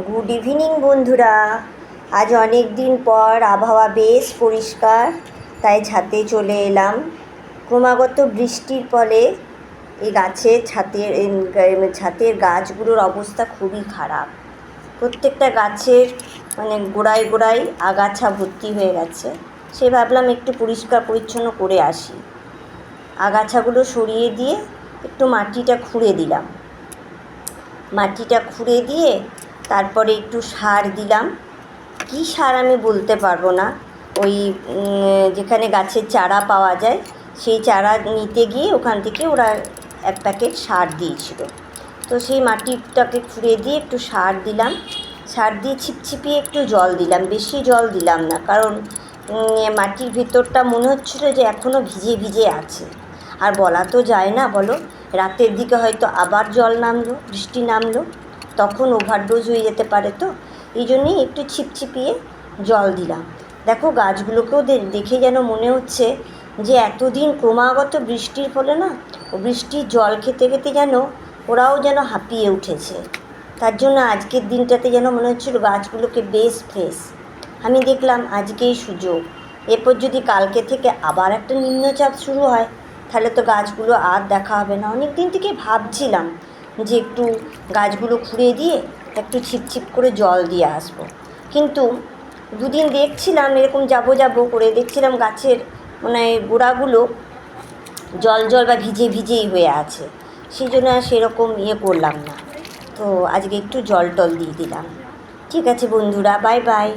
Good evening বন্ধুরা। আজ অনেক দিন পর আবহাওয়া বেশ পরিষ্কার, তাই ছাদে চলে এলাম। ক্রমাগত বৃষ্টির ফলে এই ছাতের গাছগুলোর অবস্থা খুবই খারাপ। প্রত্যেকটা গাছের গোড়ায় গোড়ায় আগাছা ভর্তি হয়ে গেছে। সে ভাবলাম একটু পরিষ্কার পরিচ্ছন্ন করে আসি। আগাছাগুলো সরিয়ে দিয়ে একটু মাটিটা খুঁড়ে দিলাম। মাটিটা খুঁড়ে দিয়ে তারপরে একটু সার দিলাম। কী সার আমি বলতে পারবো না। ওই যেখানে গাছের চারা পাওয়া যায় সেই চারা নিতে গিয়ে ওখান থেকে ওরা এক প্যাকেট সার দিয়েছিল। তো সেই মাটিটাকে খুঁড়ে দিয়ে একটু সার দিলাম। সার দিয়ে ছিপছিপিয়ে একটু জল দিলাম, বেশি জল দিলাম না, কারণ মাটির ভেতরটা মনে হচ্ছিলো যে এখনও ভিজে ভিজে আছে। আর বলা তো যায় না, বলো, রাতের দিকে হয়তো আবার জল নামলো, বৃষ্টি নামলো, তখন ওভারডোজ হয়ে যেতে পারে। তো এই জন্যেই একটু ছিপছিপিয়ে জল দিলাম। দেখো, গাছগুলোকেও দেখে যেন মনে হচ্ছে যে এতদিন ক্রমাগত বৃষ্টির ফলে না, বৃষ্টির জল খেতে খেতে যেন ওরাও যেন হাঁপিয়ে উঠেছে। তার জন্য আজকের দিনটাতে যেন মনে হচ্ছিল গাছগুলোকে বেশ ফ্রেশ। আমি দেখলাম আজকেই সুযোগ। এরপর যদি কালকে থেকে আবার একটা নিম্নচাপ শুরু হয়, তাহলে তো গাছগুলো আর দেখা হবে না। অনেক দিন থেকে ভাবছিলাম যে একটু গাছগুলো খুঁড়ে দিয়ে একটু ছিপছিপ করে জল দিয়ে আসবো, কিন্তু দুদিন দেখছিলাম এরকম যাবো করে দেখছিলাম গাছের গোড়াগুলো জল বা ভিজে ভিজেই হয়ে আছে। সেই জন্য আর সেরকম করলাম না। তো আজকে একটু জল টল দিয়ে দিলাম। ঠিক আছে বন্ধুরা, বাই বাই।